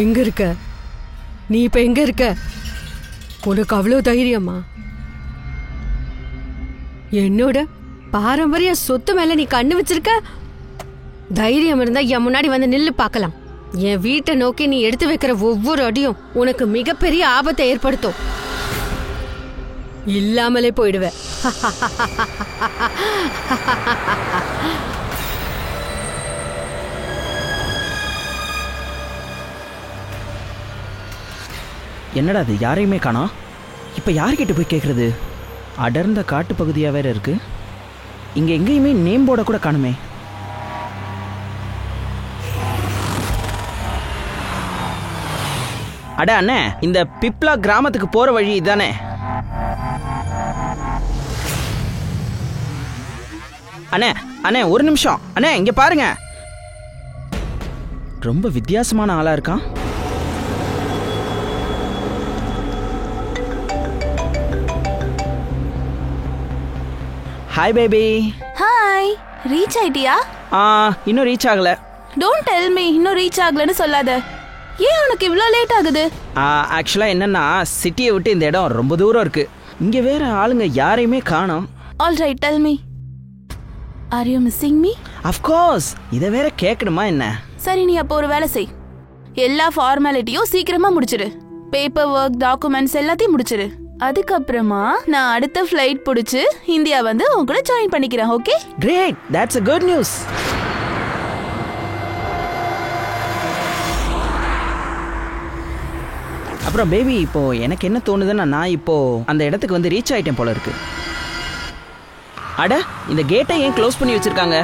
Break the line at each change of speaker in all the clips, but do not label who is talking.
எங்க இருக்க? நீ இப்ப எங்க இருக்க? உனக்கு அவ்வளோ தைரியமா? என்னோட பாரம்பரிய சொத்து மேல நீ கண்ணு வச்சிருக்க? தைரியம் இருந்தா என் முன்னாடி வந்து நில்லு பார்க்கலாம். என் வீட்டை நோக்கி நீ எடுத்து வைக்கிற ஒவ்வொரு அடியும் உனக்கு மிகப்பெரிய ஆபத்தை ஏற்படுத்தும். இல்லாமலே போயிடுவ.
என்னடா அது, யாரையுமே காணோம். இப்போ யார்கிட்ட போய் கேட்குறது? அடர்ந்த காட்டு பகுதியாக வேற இருக்கு. இங்கே எங்கேயுமே நேம் போர்டை கூட காணுமே. அட அண்ணே, இந்த பிப்லா கிராமத்துக்கு போகிற வழி இதானே? அண்ணே அண்ணே ஒரு நிமிஷம் அண்ணே, இங்கே பாருங்க. ரொம்ப வித்தியாசமான ஆளாக இருக்கான். Hi baby.
ஹாய், ரீச் ஆயிட்டியா?
இன்னும் ரீச் ஆகல.
டோன்ட் டெல் மீ இன்னும் ரீச் ஆகலன்னு சொல்லாத. ஏன் உனக்கு இவ்வளோ லேட் ஆகுது?
ஆக்சுவலாக என்னன்னா, சிட்டியை விட்டு இந்த இடம் ரொம்ப தூரம் இருக்கு. இங்கே வேற ஆளுங்க யாரையுமே காணோம்.
All right, tell me, are you missing me?
Of course. இதை வேற கேட்கணுமா என்ன?
சரி, நீ அப்போ ஒரு வேலை செய். எல்லா ஃபார்மாலிட்டியும் சீக்கிரமா முடிச்சிடு. பேப்பர் ஒர்க், டாக்குமெண்ட்ஸ் எல்லாத்தையும் முடிச்சிடு. அதுக்கப்புறமா நான் அடுத்த ஃப்ளைட் பிடிச்சு இந்தியா வந்து உன் கூட ஜாயின் பண்ணிக்கிறேன். Okay?
Great, that's a good news. அப்புறம் பேபி, இப்போ எனக்கு என்ன தோணுதுன்னா, நான் இப்போ அந்த இடத்துக்கு வந்து ரீச் ஆயிட்டேன் போல இருக்கு. அட, இந்த கேட்டை ஏன் க்ளோஸ் பண்ணி வச்சிருக்காங்க?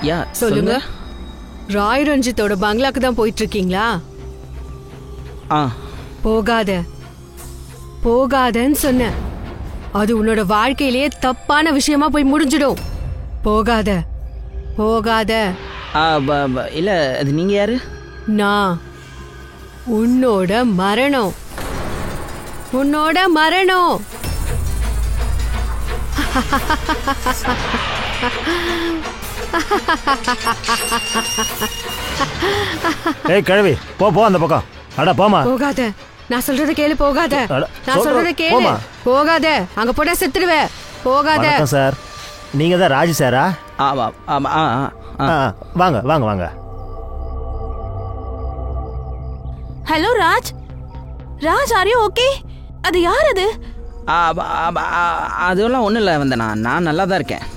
யா,
சொல்லுங்க. ராய் ரஞ்சித்தோட பங்களாக்கு தான் போயிட்டு இருக்கீங்களா? போகாத போகாதன்னு சொன்ன. அது உன்னோட வாழ்க்கையிலேயே தப்பான விஷயமா போய் முடிஞ்சிடும். போகாத போகாத.
இல்ல, அது நீங்க யாரு?
நான் உன்னோட மரணம். உன்னோட மரணம்.
ஏய் கழுவி, போ போ அந்த பக்கம். அட போமா.
போகாத, நான் சொல்றத கேளு. போகாத, நான் சொல்றத கேளு. போகாத, அங்க போட செத்துடுவே. போகாத.
வணக்கம் சார், நீங்க தான் ராஜு சாரா? வாங்க வாங்க வாங்க.
Hello Raj. Raj, are you okay? அது யார் அது?
அதெல்லாம் ஒன்றும் இல்லை வந்தேன். நான் நல்லா தான் இருக்கேன்.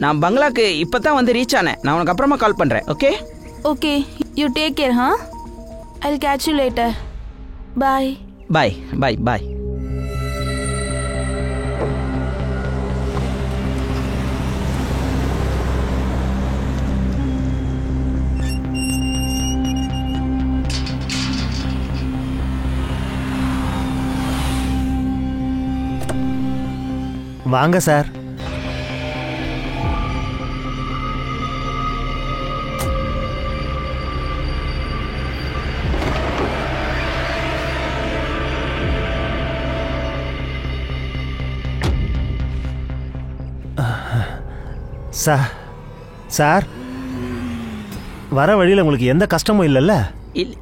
நான் பங்களாக்கு இப்போ தான் வந்து ரீச் ஆனேன். நான் உனக்கு அப்புறமா கால் பண்ணுறேன். Okay?
Okay, you take care. I'll catch you later. Bye.
Bye. Bye. Bye.
வாங்க சார். சார், வர வழியில் உங்களுக்கு எந்த கஷ்டமும் இல்லைல்ல?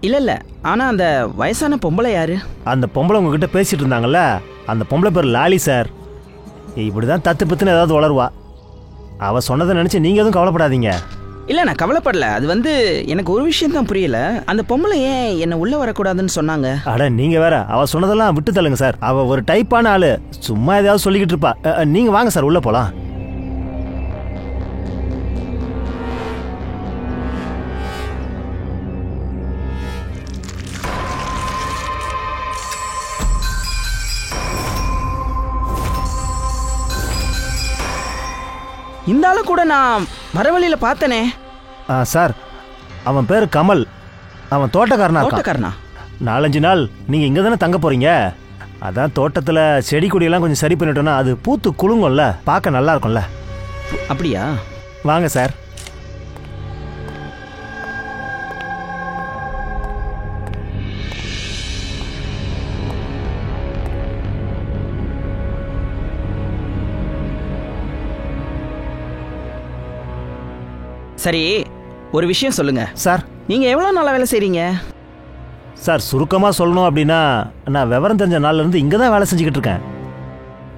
இல்லை. ஆனால் அந்த வயசான பொம்பளை யாரு?
அந்த பொம்பளை உங்ககிட்ட பேசிட்டு இருந்தாங்கல்ல, அந்த பொம்பளை பேர் லாலி சார். இப்படி தான் தத்து பத்துன்னு ஏதாவது வளருவா. அவள் சொன்னதை நினச்சி நீங்கள் எதுவும் கவலைப்படாதீங்க.
இல்லை, நான் கவலைப்படல. அது வந்து எனக்கு ஒரு விஷயம் தான் புரியல. அந்த பொம்பளை ஏன் என்னை உள்ளே வரக்கூடாதுன்னு சொன்னாங்க?
அட நீங்கள் வேற, அவள் சொன்னதெல்லாம் விட்டு தள்ளுங்க சார். அவள் ஒரு டைப்பான ஆள், சும்மா ஏதாவது சொல்லிக்கிட்டு இருப்பா. நீங்கள் வாங்க சார், உள்ளே போகலாம்.
இந்த ஆளு கூட நான் மரவழியில் பார்த்தனே.
சார், அவன் பேர் கமல். அவன் தோட்டக்காரனா? 4-5 நாள் நீங்கள் இங்கே தானே தங்க போகிறீங்க. அதான் தோட்டத்தில் செடி கொடியெல்லாம் கொஞ்சம் சரி பண்ணிட்டோன்னா அது பூத்து குலுங்கும்ல, பார்க்க நல்லா இருக்கும்ல.
அப்படியா?
வாங்க சார்.
சரி, ஒரு விஷயம் சொல்லுங்க
சார்.
நீங்கள் எவ்வளோ நாளாக வேலை செய்கிறீங்க
சார்? சுருக்கமாக சொல்லணும் அப்படின்னா, நான் விவரம் தெரிஞ்ச நாள்லேருந்து இங்கே தான் வேலை செஞ்சுக்கிட்டு இருக்கேன்.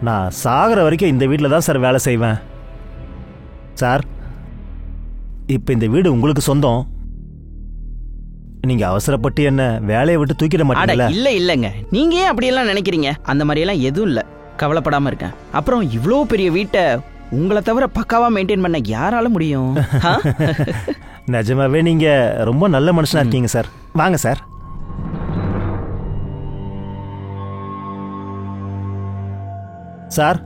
நான் சாகிற வரைக்கும் இந்த வீட்டில் தான் சார் வேலை செய்வேன். சார், இப்போ இந்த வீடு உங்களுக்கு சொந்தம். நீங்கள் அவசரப்பட்டு என்ன வேலையை விட்டு தூக்கிட மாட்டீங்களா?
இல்லை இல்லைங்க, நீங்கள் ஏன் அப்படியெல்லாம் நினைக்கிறீங்க? அந்த மாதிரியெல்லாம் எதுவும் இல்லை, கவலைப்படாமல் இருக்கேன். அப்புறம் இவ்வளோ பெரிய வீட்டை உங்களை தவிர பக்காவாக மெயின்டைன் பண்ண யாரால முடியும்?
நிஜமாவே நீங்கள் ரொம்ப நல்ல மனுஷனாக இருக்கீங்க சார். வாங்க சார். சார்,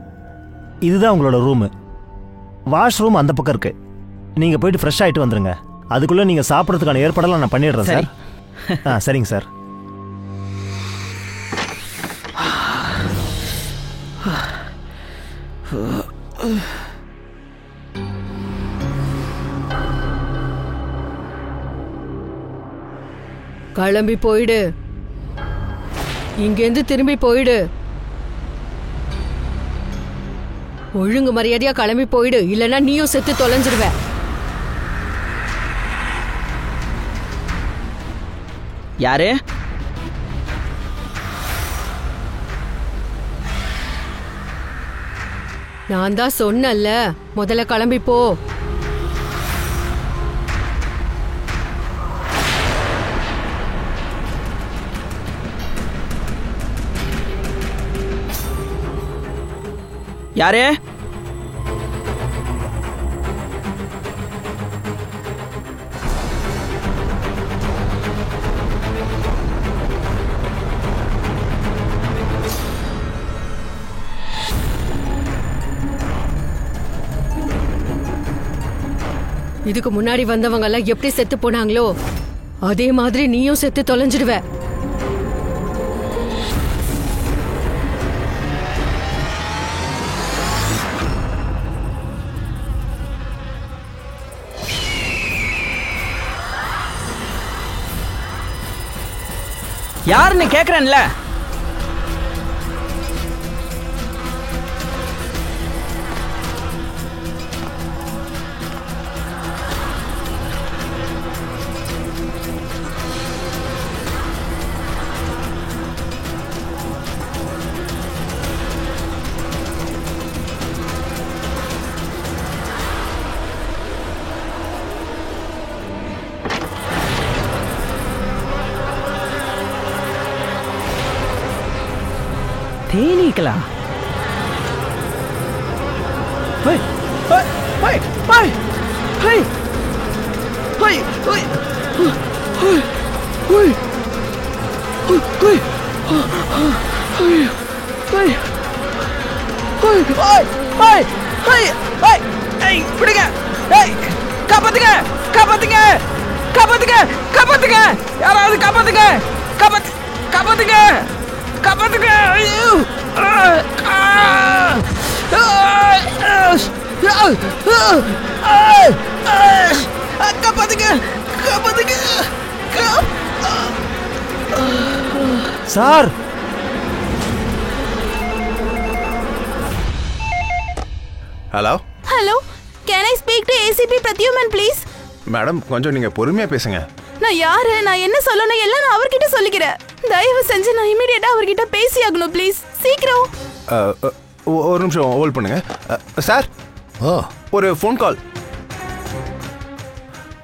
இதுதான் உங்களோட ரூமு. வாஷ்ரூம் அந்த பக்கம் இருக்கு. நீங்கள் போயிட்டு ஃப்ரெஷ் ஆகிட்டு வந்துடுங்க. அதுக்குள்ளே நீங்கள் சாப்பிட்றதுக்கான ஏற்பாடெல்லாம் நான் பண்ணிடுறேன் சார். சரிங்க சார்.
கிளம்பி போயிடு, இங்கேருந்து திரும்பி போயிடு. ஒழுங்கு மரியாதையா கிளம்பி போயிடு, இல்லைன்னா நீயும் செத்து தொலைஞ்சிருவ.
யாரு?
நான் தான் சொன்னல, முதல்ல கிளம்பி போ.
யாரு?
இதுக்கு முன்னாடி வந்தவங்க எல்லாம் எப்படி செத்து போனாங்களோ அதே மாதிரி நீயும் செத்து தொலைஞ்சிடுவ.
யாருன்னு கேக்குறேன்ல. தேனீக்களா? காப்பாத்துங்க, காப்பாத்துங்க, காப்பாத்துங்க, காப்பாத்துங்க, யாராவது காப்பாத்துங்க, காப்பாத்துங்க, காப்பாத்துங்க. ஐயோ! காப்பாத்துங்க, காப்பாத்துங்க.
Sir,
hello
hello, can I speak to ACP Pradyuman please?
Madam, கொஞ்சம் நீங்க பொறுமையா பேசுங்க.
நான் யாரு, நான் என்ன சொல்லணும் எல்லாம் நான் அவர்கிட்ட சொல்லிக்கிறேன். தயவு செஞ்சு நான் இமிடியேட்டா அவர்கிட்ட பேசி ஆகணும் ப்ளீஸ், சீக்கிரம்.
ஒரு நிமிஷம் ஹோல்ட் பண்ணுங்க. சார், ஒரு ஃபோன் கால்.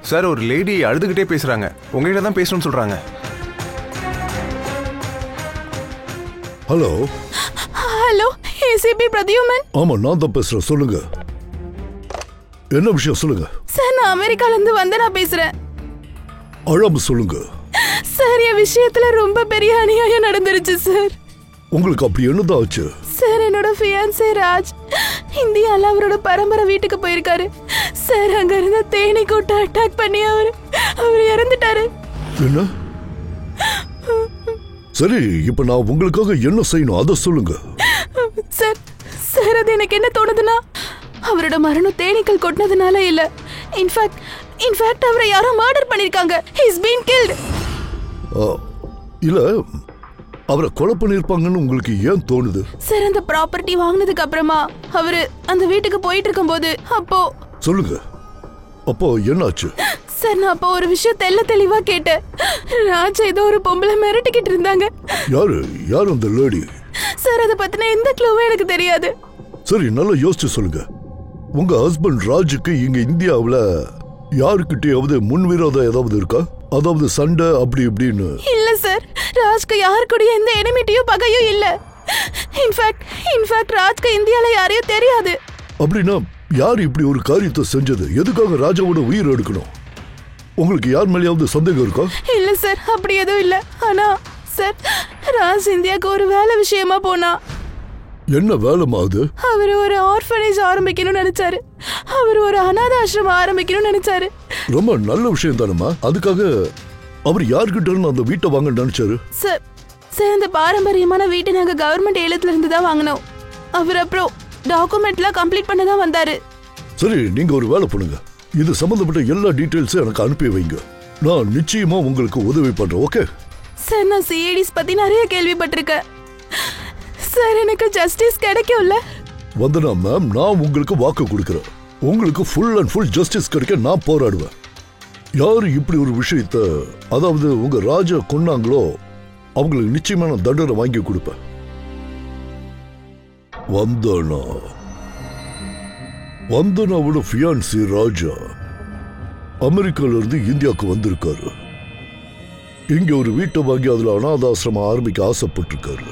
சார், ஒரு லேடி அழுதுகிட்டே பேசுறாங்க. உங்ககிட்ட தான் பேசணும்னு சொல்றாங்க.
Hello
hello, ACP Pradyuman.
ஆமா, நான் தான் பேசுறேன். சொல்லுங்க, என்ன விஷயம் சொல்லுங்க.
சார், நான் அமெரிக்கால இருந்து வந்து நான் பேசுறேன்.
அழாம சொல்லுங்க
சார். என் விஷயத்துல ரொம்ப பெரிய அநியாயம் நடந்துருச்சு சார்.
உங்களுக்கு அப்படி என்னதான் ஆச்சு?
சார், என்னோட ஃபியான்சே ராஜ் இந்தியால அவரோட பரம்பரை வீட்டுக்கு போயிருக்காரு சார். அங்க இருந்த தேனி கூட்ட அட்டாக் பண்ணி அவர் இறந்துட்டாரு.
என்ன? சரி, இப்ப நான் உங்களுக்காக என்ன செய்யணும் அதை சொல்லுங்க.
சார், சார், அது எனக்கு என்ன தோணுதுன்னா, அவரோட மரணம் தேனீக்கள் கொட்டினதுனால இல்ல. இன்ஃபேக்ட் அவரை யாரோ மர்டர் பண்ணிருக்காங்க. He's been guilt.
இல்ல, அவரை கொலை பண்ணிருப்பாங்கன்னு உங்களுக்கு ஏன் தோணுது?
சார், அந்த ப்ராப்பர்ட்டி வாங்கினதுக்கு அப்புறமா அவரு அந்த வீட்டுக்கு போயிட்டு இருக்கும்போது அப்போ.
சொல்லுங்க, அப்போ என்னாச்சு?
சார் நான் அப்போ ஒரு விஷயம் தெளிவா கேட்டேன். ராஜா ஏதோ ஒரு பொம்பளை மிரட்டிக்கிட்டு இருந்தாங்க.
யாரு அந்த லேடி?
சார் அதை பத்தின எந்த க்ளூவும் எனக்கு தெரியாது.
சரி, நல்லா யோசிச்சு சொல்லுங்க. உங்க ஹஸ்பண்ட் ராஜுக்கு இங்க இந்தியாவுல யாருக்கிட்டையாவது முன்விரோதம் ஏதாவது இருக்கா? அதாவது சண்டை அப்படி இப்படின்னு?
இல்ல சார், ராஜ்க்கு யாரு கூட எந்த எனிமிட்டியும் பகையும் இல்ல. இன்ஃபேக்ட் ராஜ்க்கு இந்தியால யாரையும் தெரியாது.
அப்படின்னா யார் இப்படி ஒரு காரியத்தை செஞ்சது? எதுக்காக ராஜாவோட உயிர் எடுக்கணும்? உங்களுக்கு யார் மேலேயாவது சந்தேகம் இருக்கா?
இல்ல சார், அப்படி எதுவும் இல்ல. ஆனா சார், ராஜ் இந்தியாவுக்கு ஒரு வேலை விஷயமா போனா.
என்ன வேலைமா அது?
அவர் ஒரு ஆர்ஃபனேஜ் ஆரம்பிக்கணும்னு நினைச்சாரு. அவர் ஒரு அநாத ஆசிரமம் ஆரம்பிக்கணும்னு நினைச்சாரு.
ரொம்ப நல்ல விஷயம் தானேமா. அதுக்காக அவர் யார்கிட்ட இருந்து அந்த வீட்டை வாங்க நினைச்சாரு?
சார் இந்த பாரம்பரியமான வீட்டை நாங்க கவர்மெண்ட் ஏலத்துல இருந்து தான் வாங்கினோம். அவர் அப்புறம் டாக்குமெண்ட்லாம் கம்ப்ளீட் பண்ண தான் வந்தாரு.
சரி, நீங்க ஒரு வேலை பண்ணுங்க. இது சம்பந்தப்பட்ட எல்லா டீடைல்ஸும் எனக்கு அனுப்பி வைங்க. நான் நிச்சயமா உங்களுக்கு உதவி பண்றேன். ஓகே
சார், நான் சிஐடிஸ் பத்தி நிறைய கேள்விப்பட்டிருக்கேன். சார் எனக்கு ஜஸ்டிஸ் கிடைக்கும்ல?
வந்தனா மேம், நான் உங்களுக்கு வாக்கு கொடுக்கிறேன். உங்களுக்கு ஃபுல் அண்ட் ஃபுல் ஜஸ்டிஸ் கிடைக்க நான் போராடுவேன். யாரு இப்படி ஒரு விஷயத்த, அதாவது உங்க ராஜா கொன்னாங்களோ அவங்களுக்கு நிச்சயமான தண்டனை வாங்கி கொடுப்பேன். வந்தனாவோட ஃபியான்சி ராஜா அமெரிக்கால இருந்து இந்தியாவுக்கு வந்திருக்காரு. இங்க ஒரு வீட்டை வாங்கி அதுல அனாதாசிரமம் ஆரம்பிக்க ஆசைப்பட்டிருக்காரு.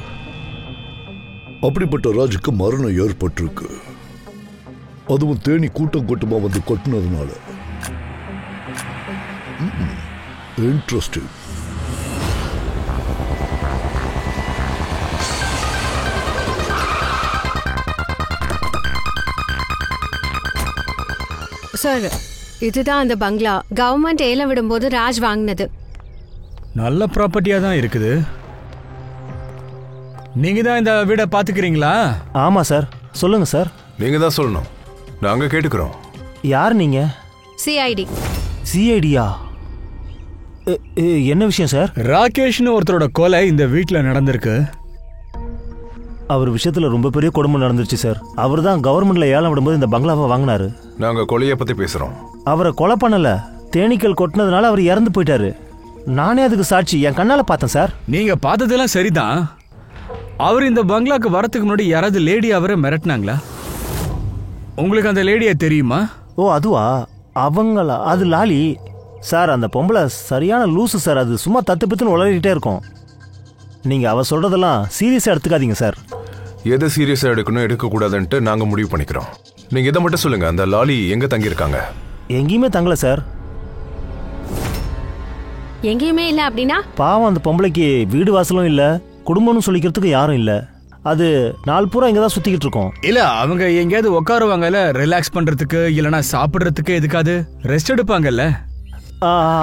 அப்படிப்பட்ட ராஜுக்கு மரணம் ஏற்பட்டிருக்கு. அதுவும் தேனி கூட்டம் கூட்டமா வந்து கொட்டினதுனால. இன்ட்ரெஸ்டிங்.
சார், இதுதான் அந்த பங்களா. கவர்மெண்ட் ஏலம் விடும்போது ராஜ் வாங்கினது.
நல்ல ப்ராப்பர்ட்டியா தான் இருக்குது. நீங்க தான் இந்த வீடை பாத்துக்கிறீங்களா?
ஆமா சார். சொல்லுங்க சார்.
நீங்க தான் சொல்லணும், நாங்க கேட்டுக்கிறோம்.
யார் நீங்க?
சிஐடி.
சிஐடியா? என்ன விஷயம் சார்?
ராகேஷ்னு ஒருத்தரோட கொலை இந்த வீட்டுல நடந்திருக்கு.
அவர் விஷயத்துல ரொம்ப பெரிய கொடுமை நடந்துருச்சு சார். அவர் தான் கவர்மெண்ட்ல ஏலம் விடும்போது இந்த பங்களாவை வாங்கினாரு.
நாங்க கொலையை பத்தி பேசுறோம்.
அவரை கொலை பண்ணல, தேனீக்கள் கொட்டினதுனால அவர் இறந்து போயிட்டாரு. நானே அதுக்கு சாட்சி, என் கண்ணால பார்த்தேன் சார்.
நீங்க பார்த்ததெல்லாம் சரிதான். அவர் இந்த பங்களாக்கு வரத்துக்கு முன்னாடி யாராவது லேடி அவரை மிரட்டினாங்களா? உங்களுக்கு அந்த லேடியை தெரியுமா?
ஓ அதுவா? அவங்களா? அது லாலி சார். அந்த பொம்பளை சரியான லூசு சார். அது சும்மா தத்து பித்துன்னு உளறிக்கிட்டே இருக்கும். நீங்க அவ சொல்றதெல்லாம் சீரியஸா எடுத்துக்காதீங்க சார்.
எதை சீரியஸா எடுக்கணும் எடுக்கக்கூடாதுன்ட்டு நாங்க முடிவு பண்ணிக்கிறோம். நீங்க இதை மட்டும் சொல்லுங்க, அந்த லாலி எங்க தங்கியிருக்காங்க?
எங்கேயுமே தங்கல சார்.
எங்கேயுமே இல்ல அப்படின்னா? பாவம்,
அந்த பொம்பளைக்கு வீடு வாசலும் இல்ல, குடும்பம்னு சொல்லிக்கிறதுக்கு யாரும் இல்ல. அது நாள் பூரா இங்கதான் சுத்திக்கிட்டு இருக்கோம்.
இல்ல, அவங்க எங்கேயாவது உட்காருவாங்கல்ல, ரிலாக்ஸ் பண்றதுக்கு, இல்லனா சாப்பிடுறதுக்கு, எதுக்காது ரெஸ்ட் எடுப்பாங்கல்ல?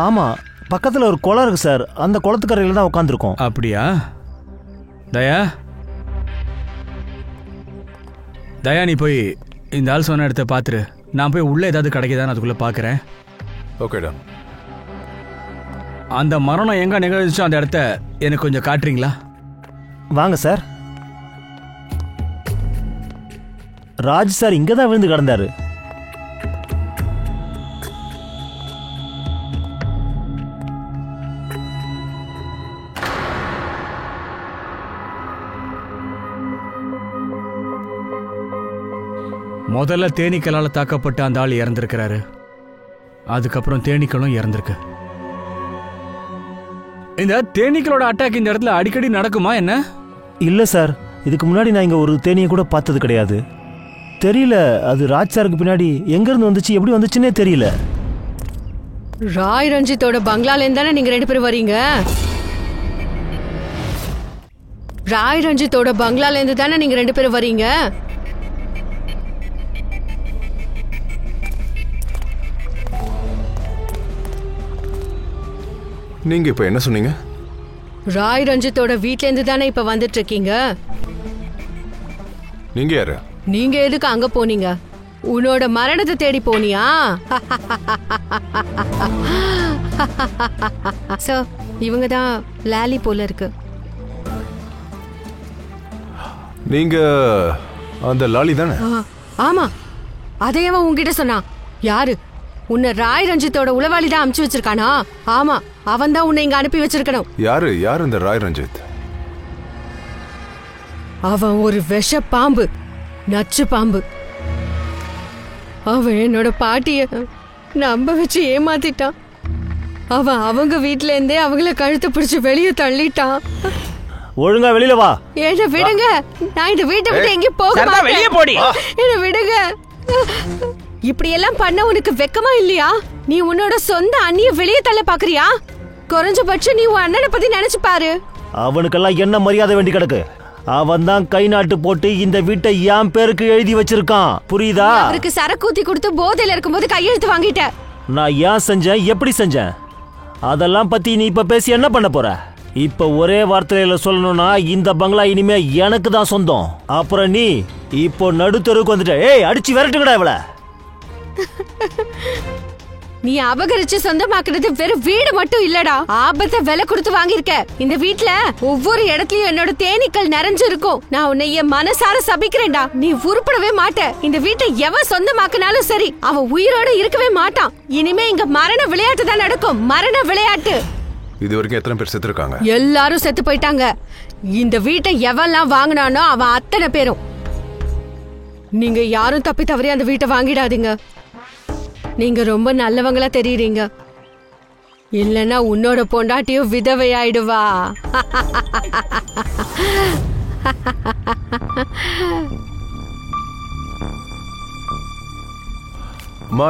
ஆமா, பக்கத்துல ஒரு குளம் இருக்கு சார். அந்த குளத்துக்கரையில தான் உட்காந்துருக்கோம்.
அப்படியா? தயா, நீ போய் இந்த ஆள் சொன்ன இடத்த பாத்துரு. நான் போய் உள்ள ஏதாவது கிடைக்குதான்னு அதுக்குள்ள பாக்குறேன்.
ஓகேடா.
அந்த மரணம் எங்க நிகழ்ந்துச்சோ அந்த இடத்த எனக்கு கொஞ்சம் காட்டுறீங்களா?
வாங்க சார். ராஜ் சார் இங்கதான் விழுந்து கிடந்தாரு.
முதல்ல தேனீக்களால தாக்கப்பட்ட அந்த ஆள் இறந்திருக்கிறாரு. அதுக்கப்புறம் தேனீக்களும் இறந்திருக்கு. இந்த தேனீக்களோட அட்டாக் இந்த இடத்துல அடிக்கடி நடக்குமா என்ன?
இல்ல சார், இதுக்கு முன்னாடி நான் இங்க ஒரு தேனியை கூட பார்த்தது கிடையாது. தெரியல, அது ராஜ் சாருக்கு பின்னாடி எங்க இருந்து வந்துச்சு, எப்படி வந்துச்சுன்னே தெரியல.
ராய் ரஞ்சித்தோட பங்களால இருந்தானே நீங்க 2 பேரும் வரீங்க? ராய் ரஞ்சித்தோட பங்களால இருந்து தானே நீங்க 2 பேரும் வரீங்க?
நீங்க இப்ப என்ன சொன்னீங்க?
ராய் ரஞ்சித்தோட வீட்ல இருந்து தானே இப்ப வந்துட்டு இருக்கீங்க.
நீங்க யாரு?
நீங்க எதுக்கு அங்க போனீங்க? உன்னோட மரணத்தை தேடி போனியா? சார், இவங்க தான் லாலி போல இருக்கு.
நீங்க அந்த லாலி தானே?
ஆமா, அதையவன் உங்ககிட்ட சொன்னா. யாரு? உன்னை ராய் ரஞ்சித்தோட உளவாளி தான் அனுப்பிச்சு வச்சிருக்கானா? ஆமா, அவன் தான் உன்னை இங்க அனுப்பி வச்சிருக்கணும்.
யாரு இந்த ராய் ரஞ்சித்?
அவன் ஒரு விஷ பாம்பு, நச்சு பாம்பு. அவன் என்னோட பாட்டிய நம்ப வச்சு ஏமாத்திட்டான். அவன் அவங்க வீட்ல இருந்தே அவங்கள கழுத்து பிடிச்சு வெளியே தள்ளிட்டான்.
ஒழுங்கா வெளியில வா.
என்ன விடுங்க, நான் இந்த வீட்டை விட்டு எங்கேயும் போக மாட்டேன்.
வெளியே போடி.
என்ன விடுங்க. இப்படி எல்லாம் பண்ண உனக்கு வெக்கமா இல்லையா? நீ உன்னோட சொந்த அண்ணிய வெளியே தள்ள பாக்குறியா? குறைஞ்சபட்சம் நீ உன் அண்ணனை பத்தி நினைச்சு பாரு.
அவனுக்கெல்லாம் என்ன மரியாதை வேண்டி கிடக்கு? அவன் தான் கை நாட்டு போட்டு இந்த வீட்டை என் பேருக்கு எழுதி வச்சிருக்கான், புரியுதா?
அவருக்கு சரக்கூத்தி கொடுத்து போதையில இருக்கும்போது கையெழுத்து வாங்கிட்ட.
நான் ஏன் செஞ்சேன், எப்படி செஞ்சேன், அதெல்லாம் பத்தி நீ இப்ப பேசி என்ன பண்ண போற? இப்ப ஒரே வார்த்தையில சொல்லணும்னா இந்த பங்களா இனிமே எனக்கு தான் சொந்தம். அப்புறம் நீ இப்போ நடுத்தருக்கு வந்துட்ட. ஏய், அடிச்சு விரட்டுங்கடா இவள.
நீ அபகரிச்சு சொந்தமாக்குறது வெறும் வீடு மட்டும் இல்லடா, ஆபத்தை விலை கொடுத்து வாங்கியிருக்க. இந்த வீட்ல ஒவ்வொரு இடத்துலயும் என்னோட தேனீக்கள் நிறைஞ்சிருக்கும். நான் உன்னை என் மனசார சபிக்கிறேன்டா. நீ உருப்படவே மாட்ட. இந்த வீட்டை எவன் சொந்தமாக்குனாலும் சரி, அவன் உயிரோட இருக்கவே மாட்டான். இனிமே இங்க மரண விளையாட்டு தான் நடக்கும், மரண விளையாட்டு.
இது வரைக்கும் எத்தனை பேர் செத்து இருக்காங்க?
எல்லாரும் செத்து போயிட்டாங்க. இந்த வீட்டை எவெல்லாம் வாங்கினானோ அவன் அத்தனை பேரும். நீங்க யாரும் தப்பி தவறி அந்த வீட்டை வாங்கிடாதீங்க. நீங்க ரொம்ப நல்லவங்களா தெரியுறீங்க. இல்லனா உன்னோட பொண்டாட்டியும் விதவையாயிடுவா.
அம்மா,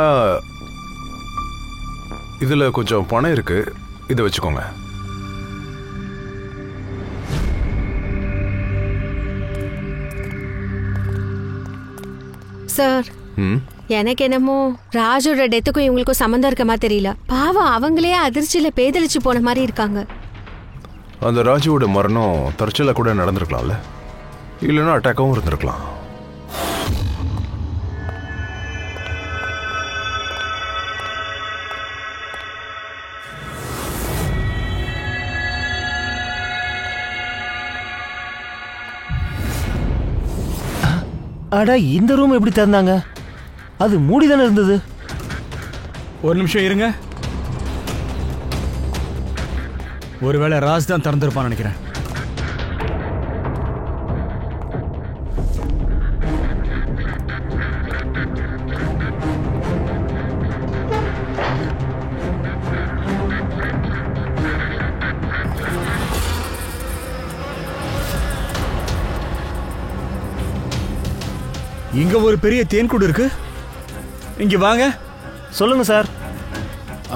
இதுல கொஞ்சம் பணம் இருக்கு, இதை வச்சுக்கோங்க.
சார், எனக்கு என்னமோ ராஜோட டெத்துக்கும் இவங்களுக்கும் சம்மந்தம் இருக்க மாதிரி தெரியல. பாவம், அவங்களே அதிர்ச்சியில பேதலிச்சு போன மாதிரி இருக்காங்க.
அந்த ராஜுவோட மரணம் தற்செயலா கூட நடந்திருக்கலாம்ல, இல்லைன்னா அட்டாக்காவும் இருந்திருக்கலாம்.
அட, இந்த ரூம் எப்படி திறந்தாங்க? அது மூடிதானே இருந்தது.
ஒரு நிமிஷம் இருங்க. ஒருவேளை ராஜ் தான் திறந்திருப்பான்னு நினைக்கிறேன். இங்க ஒரு பெரிய தேன்கூடு இருக்கு. இங்க வாங்க.
சொல்லுங்க சார்.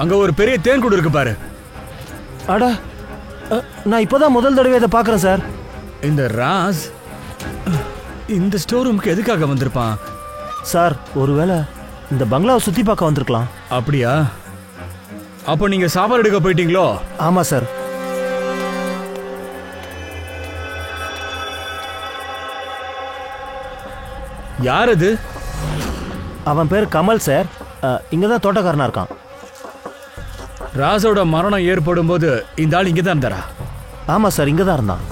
அங்க ஒரு பெரிய தேன்கூடு இருக்கு பாரு.
அட, நான் இப்பதான் முதல் தடவை இதை பாக்குறேன் சார்.
இந்த ராஸ் இந்த ஸ்டோர் ரூமுக்கு எதுக்காக வந்திருப்பான்
சார்? ஒருவேளை இந்த பங்களாவை சுத்தி பார்க்க வந்திருக்கலாம்.
அப்படியா? அப்போ நீங்க சாப்பாடு எடுக்க போயிட்டீங்களோ?
ஆமா சார்.
யார் அது?
அவன் பேர் கமல் சார். இங்கதான் தோட்டக்காரனா இருக்கான்.
ராசோட மரணம் ஏற்படும் போது இந்த ஆள் இங்கதான் இருந்தாரா?
ஆமா சார், இங்கதான் இருந்தான்.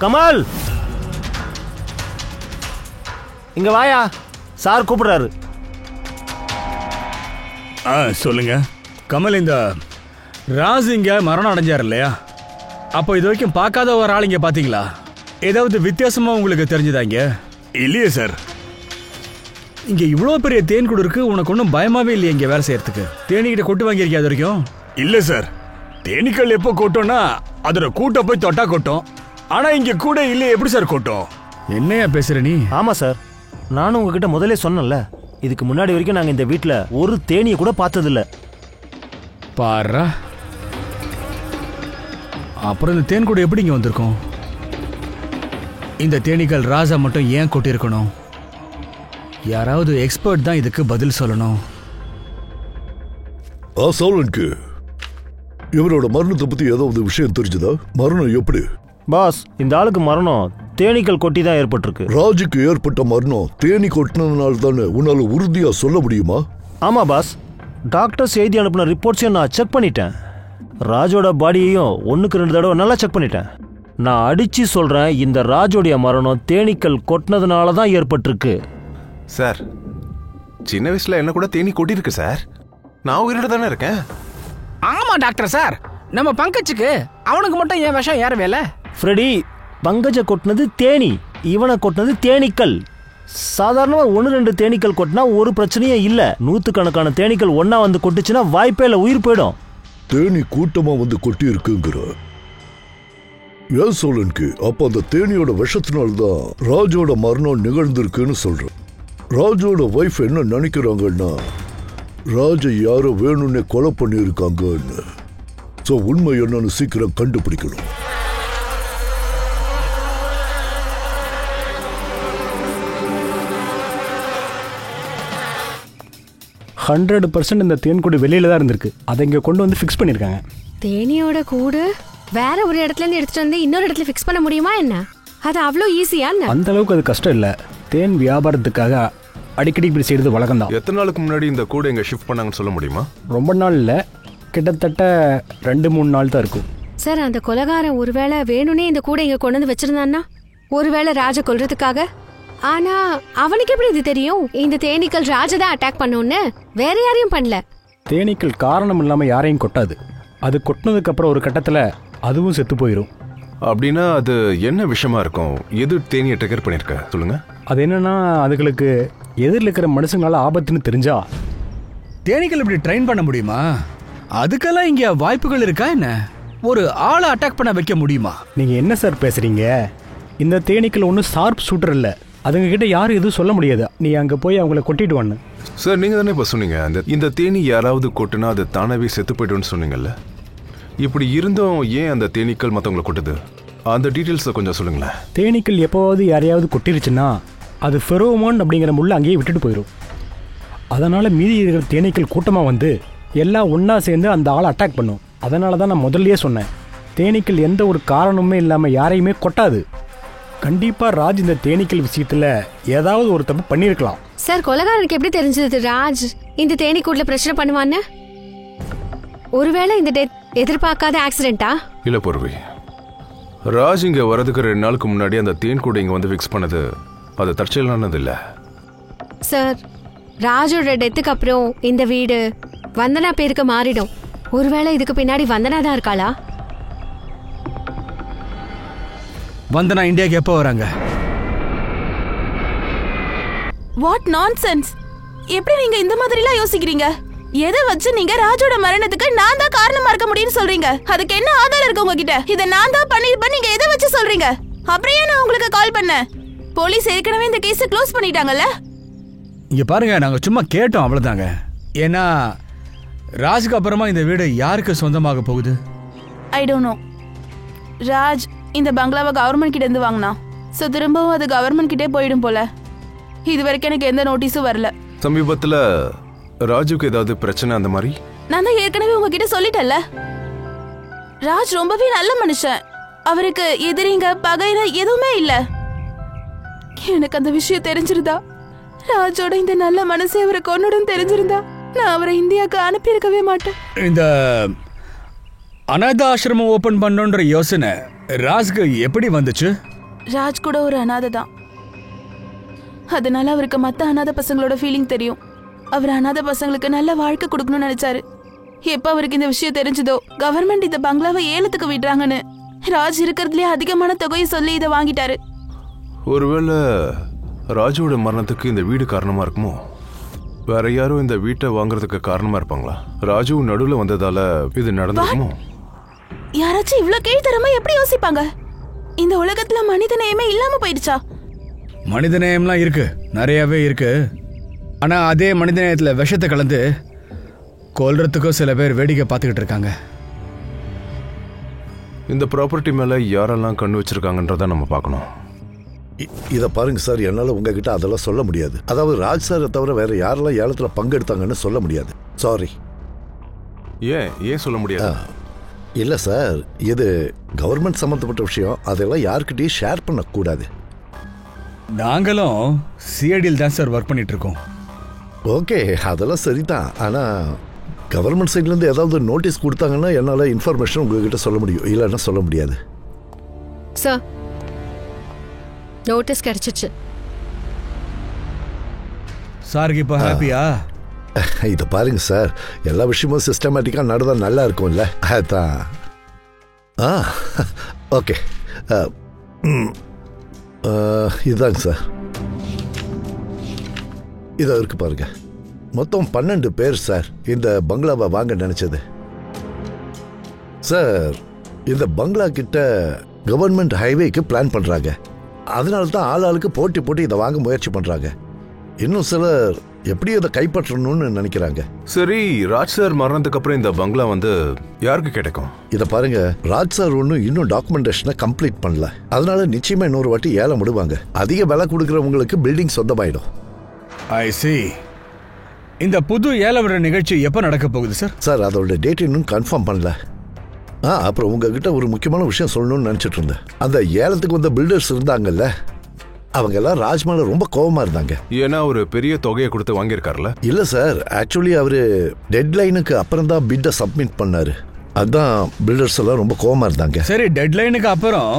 கமல், இங்க வாயா, சார் கூப்பிடுறாரு.
சொல்லுங்க. கமல், இந்த ராஸ் இங்க மரணம் அடைஞ்சார் இல்லையா? அப்போ இது வரைக்கும் பார்க்காத ஒரு ஆள் இங்க பாத்தீங்களா? ஏதாவது வித்தியாசமா உங்களுக்கு தெரிஞ்சுதாங்க? இல்லையே சார். இங்க இவ்வளவு பெரிய தேன்கூடு இருக்கு, உனக்கு ஒன்றும் பயமாவே இல்லையா இங்க வேலை செய்யறதுக்கு? தேனிக்கிட்ட கொட்டு வாங்கியிருக்கியா அது வரைக்கும்? இல்ல சார். தேனீக்கள் எப்போ கொட்டோம்னா அதோட கூட்ட போய் தொட்டா கொட்டும். ஆனா இங்க கூட இல்லையே, எப்படி சார் கொட்டும்? என்னையா பேசுற நீ?
ஆமா சார், நானும் உங்ககிட்ட முதலே சொன்னேன்ல, இதுக்கு முன்னாடி வரைக்கும் நாங்க இந்த வீட்டுல ஒரு தேனியை கூட பார்த்ததில்ல.
பாரா, அப்புறம் இந்த தேன்கூடு எப்படி இங்க வந்திருக்கும்? இந்த தேனீக்கள் ராஜா மட்டும் ஏன் கொட்டிருக்கணும்? யாராவது எக்ஸ்பர்ட் தான் இதுக்கு பதில் சொல்லணும்.
சோழனுக்கு இவரோட மரணத்தை பத்தி ஏதாவது விஷயம் தெரிஞ்சதா? மரணம் எப்படி?
பாஸ், இந்த ஆளுக்கு மரணம் தேனீக்கள் கொட்டி தான் ஏற்பட்டிருக்கு.
ராஜுக்கு ஏற்பட்ட மரணம் தேனி கொட்டினதுனால தானே உன்னால உறுதியா சொல்ல முடியுமா?
ஆமா பாஸ், டாக்டர்ஸ் எழுதி அனுப்பின ரிப்போர்ட்ஸையும் நான் செக் பண்ணிட்டேன். ராஜோட பாடியையும் 1க்கு 2 தடவை நல்லா செக் பண்ணிட்டேன். நான் அடிச்சு சொல்றேன், இந்த ராஜோடைய மரணம் தேனீக்கள் கொட்டினதுனால தான் ஏற்பட்டிருக்கு.
சார், சின்ன வயசுல என்ன கூட தேனி கொட்டிருக்கு சார். நான் உயிரோட தானே இருக்கேன்.
ஆமா டாக்டர் சார், நம்ம பங்கஜுக்கு அவனுக்கு மட்டும் ஏன் விஷம் ஏறவேல?
ஃப்ரெடி, பங்கஜ கொட்டினது தேனி, இவனை கொட்டினது தேனீக்கள். சாதாரணமாக 1-2 தேனீக்கள் கொட்டினா ஒரு பிரச்சனையே இல்லை. 100கணக்கான தேனீக்கள் ஒன்னா வந்து கொட்டுச்சுன்னா வாய்ப்பே இல்லை, உயிர் போயிடும்.
தேனி கூட்டமா வந்து கொட்டி இருக்குங்கிற ஏன் சோழனுக்கு? அப்ப அந்த தேனியோட விஷத்தினால்தான் ராஜோட மரணம் நிகழ்ந்திருக்குன்னு சொல்றேன். ராஜோட வைஃப் என்ன நினைக்கிறாங்கன்னா ராஜை யாரோ வேணும்னே கொலை பண்ணியிருக்காங்கன்னு. ஸோ உண்மை என்னன்னு சீக்கிரம் கண்டுபிடிக்கணும்.
இந்த தேன்கூடு வெளியில தான் இருந்திருக்கு. அதை இங்க கொண்டு வந்து ஃபிக்ஸ் பண்ணிருக்காங்க.
தேனியோட கூடு வேற ஒரு இடத்துல இருந்து எடுத்துட்டு வந்து இன்னொரு இடத்துல ஃபிக்ஸ் பண்ண முடியுமா என்ன? அது அவ்வளோ ஈஸியா?
அந்த அளவுக்கு அது கஷ்டம் இல்ல. தேன் வியாபாரத்துக்காக அடிக்கடி இப்படி செய்யறது வழக்கம் தான்.
எத்தனை நாளுக்கு முன்னாடி இந்த கூடை இங்க ஷிஃப்ட் பண்ணாங்கன்னு சொல்ல முடியுமா?
ரொம்ப நாள் இல்ல, கிட்டத்தட்ட 2-3 நாள் தான் இருக்கும்.
சார், அந்த கொலைகாரன் ஒருவேளை வேணும்னே இந்த கூடை இங்க கொண்டு வந்து வச்சிருந்தான்னா, ஒருவேளை ராஜ கொல்றதுக்காக. ஆனா அவனுக்கு எப்படி இது தெரியும் இந்த தேனீக்கள் ராஜதான் அட்டாக் பண்ணுன்னு? வேற யாரையும் பண்ணல.
தேனீக்கள் காரணம் இல்லாம யாரையும் கொட்டாது. அது கொட்டினதுக்கு அப்புறம் ஒரு கட்டத்துல அதுவும் செத்து போயிடும்.
அப்படின்னா அது என்ன விஷயமா இருக்கும்? எது தேனியை ட்ரிகர் பண்ணிருக்க சொல்லுங்க.
அது என்னன்னா, அதுகளுக்கு எதிரில் இருக்கிற மனுஷங்களால ஆபத்துன்னு தெரிஞ்சா
தேனீக்கள் இப்படி ட்ரெயின் பண்ண முடியுமா? அதுக்கெல்லாம் இங்க வாய்ப்புகள் இருக்கா என்ன? ஒரு ஆளை அட்டாக் பண்ண வைக்க முடியுமா?
நீங்க என்ன சார் பேசுறீங்க? இந்த தேனீக்கள் ஒன்றும் ஷார்ப் ஷூட்டர் இல்லை. அதுங்க கிட்ட யாரும் எதுவும் சொல்ல முடியாது. நீ அங்க போய் அவங்கள கொட்டிட்டு வான்னு.
சார், நீங்க தானே இப்ப சொன்னீங்க இந்த தேனி யாராவது கொட்டுனா அது தானாவே செத்து போய்டுன்னு சொன்னீங்கல்ல. இப்படி இருந்தும் ஏன் அந்த தேனீக்கள் மற்றவங்களை கொட்டுது? அந்த டீட்டெயில்ஸை கொஞ்சம் சொல்லுங்களேன்.
தேனீக்கள் எப்போவாவது யாரையாவது கொட்டிருச்சுன்னா அது ஃபெரோமோன் அப்படிங்கிற முள்ள அங்கேயே விட்டுட்டு போயிடும். அதனால மீதி இருக்கிற தேனீக்கள் கூட்டமாக வந்து எல்லாம் ஒன்றா சேர்ந்து அந்த ஆளை அட்டாக் பண்ணும். அதனால தான் நான் முதல்லயே சொன்னேன், தேனீக்கள் எந்த ஒரு காரணமுமே இல்லாமல் யாரையுமே கொட்டாது. கண்டிப்பா ராஜ் இந்த தேனீக்கள் விஷயத்துல ஏதாவது ஒரு தப்பு பண்ணிருக்கலாம்.
சார், கொலைகாரனுக்கு எப்படி தெரிஞ்சது ராஜ் இந்த தேனீக்கூட்ல பிரச்சனை பண்ணுவான்னு? ஒருவேளை இந்த டெத் எதிர்பார்க்காத ஆக்சிடென்ட்டா?
இல்ல பொறுவி, ராஜ் இங்க வரதுக்கு 2 நாளுக்கு முன்னாடி அந்த தேன் கூட இங்க வந்து ஃபிக்ஸ் பண்ணது அது தற்செயலானது இல்ல.
சார், ராஜோட டெத்துக்கு அப்புறம் இந்த வீடு வந்தனா பேருக்கு மாறிடும். ஒருவேளை இதுக்கு பின்னாடி வந்தனா தான் இருக்காளா?
வந்தனா இந்தியாக்கு எப்போ வராங்க?
What nonsense! எப்படி நீங்க இந்த மாதிரிலாம் யோசிக்கிறீங்க? எதை வச்சு நீங்க ராஜோட மரணத்துக்கு நான் தான் காரணமா இருக்க முடியும்னு சொல்றீங்க? அதுக்கு என்ன ஆதாரம் இருக்கு உங்ககிட்ட? இதை நான் தான் பண்ணிருப்பேன் நீங்க எதை வச்சு சொல்றீங்க? அப்படியே நான் உங்களுக்கு கால் பண்ணேன். போலீஸ் ஏற்கனவே இந்த கேஸை க்ளோஸ் பண்ணிட்டாங்கல்ல.
இங்க பாருங்க, நாங்க சும்மா கேட்டோம் அவ்வளவுதாங்க. ஏன்னா ராஜுக்கு அப்புறமா இந்த வீடு யாருக்கு சொந்தமாக போகுது?
I don't know. ராஜ் இந்த பங்களாவை கவர்மெண்ட் கிட்ட இருந்து வாங்கினா, சோ திரும்பவும் அது கவர்மெண்ட் கிட்டே போயிடும் போல. இது வரைக்கும் எனக்கு எந்த நோட்டீஸும் வரல.
சமீபத்துல ராஜுக்கு ஏதாவது பிரச்சனை அந்த மாதிரி?
நான் தான் ஏற்கனவே உங்ககிட்ட சொல்லிட்டேன்ல, ராஜ் ரொம்பவே நல்ல மனுஷன். அவருக்கு எதிரிங்க பகையில எதுவுமே இல்ல. எனக்கு அந்த விஷயம் தெரிஞ்சிருந்தா, ராஜோட இந்த நல்ல மனசே அவரை கொன்னுடும் தெரிஞ்சிருந்தா, நான் அவரை இந்தியாவுக்கு அனுப்பியிருக்கவே மாட்டேன்.
இந்த அநாத ஆசிரமம் ஓபன் பண்ணோன்ற யோசனை ராஜ்க்கு எப்படி வந்துச்சு?
ராஜ் கூட ஒரு அநாதை தான். அதனால அவருக்கு மத்த அநாத பசங்களோட ஃபீலிங் தெரியும். அவர் அநாத பசங்களுக்கு நல்ல வாழ்க்கை கொடுக்கணும்னு நினைச்சாரு. எப்ப அவருக்கு இந்த விஷயம் தெரிஞ்சதோ, கவர்மெண்ட் இந்த பங்களாவை ஏலத்துக்கு விடுறாங்கன்னு ராஜ் இருக்கிறதுலே அதிகமான தொகையை சொல்லி இதை வாங்கிட்டாரு.
ஒருவேளை ராஜுவோட மரணத்துக்கு இந்த வீடு காரணமா இருக்குமோ? வேற யாரும் இந்த வீட்டை வாங்குறதுக்கு காரணமா இருப்பாங்களா? ராஜு நடுவுல வந்ததால இது நடந்துருக்குமோ?
யாராச்சும் இவ்வளவு கீழ்த்தரமா எப்படி யோசிப்பாங்க? இந்த உலகத்துல மனித நேயமே இல்லாம போயிடுச்சா?
மனித நேயம்லாம் இருக்கு, நிறையவே இருக்கு. ஆனா அதே மனித நேயத்துல விஷத்தை கலந்து கொல்றதுக்கும் சில பேர் வேடிக்கை பார்த்துக்கிட்டு இருக்காங்க.
இந்த ப்ராப்பர்ட்டி மேல யாரெல்லாம் கண்ணு வச்சிருக்காங்கன்றத நம்ம பார்க்கணும்.
இதை பாருங்க சார், என்னால் உங்ககிட்ட அதெல்லாம் சொல்ல முடியாது. அதாவது ராஜ் சாரை தவிர வேற யாரெல்லாம் ஏலத்தில் பங்கெடுத்தாங்கன்னு சொல்ல முடியாது. சாரி.
ஏன் சொல்ல முடியாது?
இல்லை சார், இது கவர்மெண்ட் சம்மந்தப்பட்ட விஷயம். அதெல்லாம் யாருக்கிட்டையும் ஷேர் பண்ணக்கூடாது.
நாங்களும் சிஐடியில் தான் சார் ஒர்க் பண்ணிட்டு இருக்கோம்.
ஓகே, அதெல்லாம் சரிதான். ஆனால் கவர்மெண்ட் சைட்லேருந்து ஏதாவது நோட்டீஸ் கொடுத்தாங்கன்னா என்னால் இன்ஃபர்மேஷன் உங்ககிட்ட சொல்ல முடியும், இல்லைன்னா சொல்ல முடியாது.
சார், நோட்டீஸ் கிடைச்சிச்சு.
சாருக்கு இப்போ ஹாப்பியா?
இதை பாருங்க சார், எல்லா விஷயமும் சிஸ்டமேட்டிக்காக நடந்தால் நல்லா இருக்கும்ல, அதான். ஓகே, இதுதாங்க சார். இதாக இருக்கு பாருங்க. மொத்தம் 12 பேர் சார் இந்த பங்களாவை வாங்க நினைச்சது. சார், இந்த பங்களா கிட்ட கவர்மெண்ட் ஹைவேக்கு பிளான் பண்றாங்க. அதனால தான் ஆளுக்கு போட்டி இதை வாங்க முயற்சி பண்றாங்க. இன்னும் சிலர் எப்படி அதை கைப்பற்றணும்னு நினைக்கிறாங்க.
சரி, ராஜ் சார் மரணத்துக்கு அப்புறம் இந்த பங்களா வந்து யாருக்கு கிடைக்கும்?
இதை பாருங்க, ராஜ் சார் இன்னும் டாக்குமெண்டேஷனை கம்ப்ளீட் பண்ணல. அதனால நிச்சயமா இன்னொரு வாட்டி ஏலம் விடுவாங்க. அதிக விலை கொடுக்கறவங்களுக்கு பில்டிங் சொந்தமாயிடும்.
ஐ see. இந்த புது ஏலம் விடுற நிகழ்ச்சி எப்போ நடக்க போகுது சார்?
சார், அதோட டேட் இன்னும் கன்ஃபார்ம் பண்ணல. அப்புறம் உங்ககிட்ட ஒரு முக்கியமான விஷயம் சொல்லணும்னு நினைச்சிட்டு இருந்தேன். அந்த ஏலத்துக்கு வந்த பில்டர்ஸ் இருந்தாங்கல்ல, அவங்க எல்லாம் ராஜ் மேல ரொம்ப கோபமா இருந்தாங்க.
ஏன்னா ஒரு பெரிய தொகையை கொடுத்து வாங்கியிருக்காருல?
இல்ல சார், ஆக்சுவலி அவரு டெட்லைனுக்கு அப்புறம் தான் பிட்டை சப்மிட் பண்ணாரு. அதான் பில்டர்ஸ் எல்லாம் ரொம்ப கோபமா இருந்தாங்க.
சரி, டெட்லைனுக்கு அப்புறம்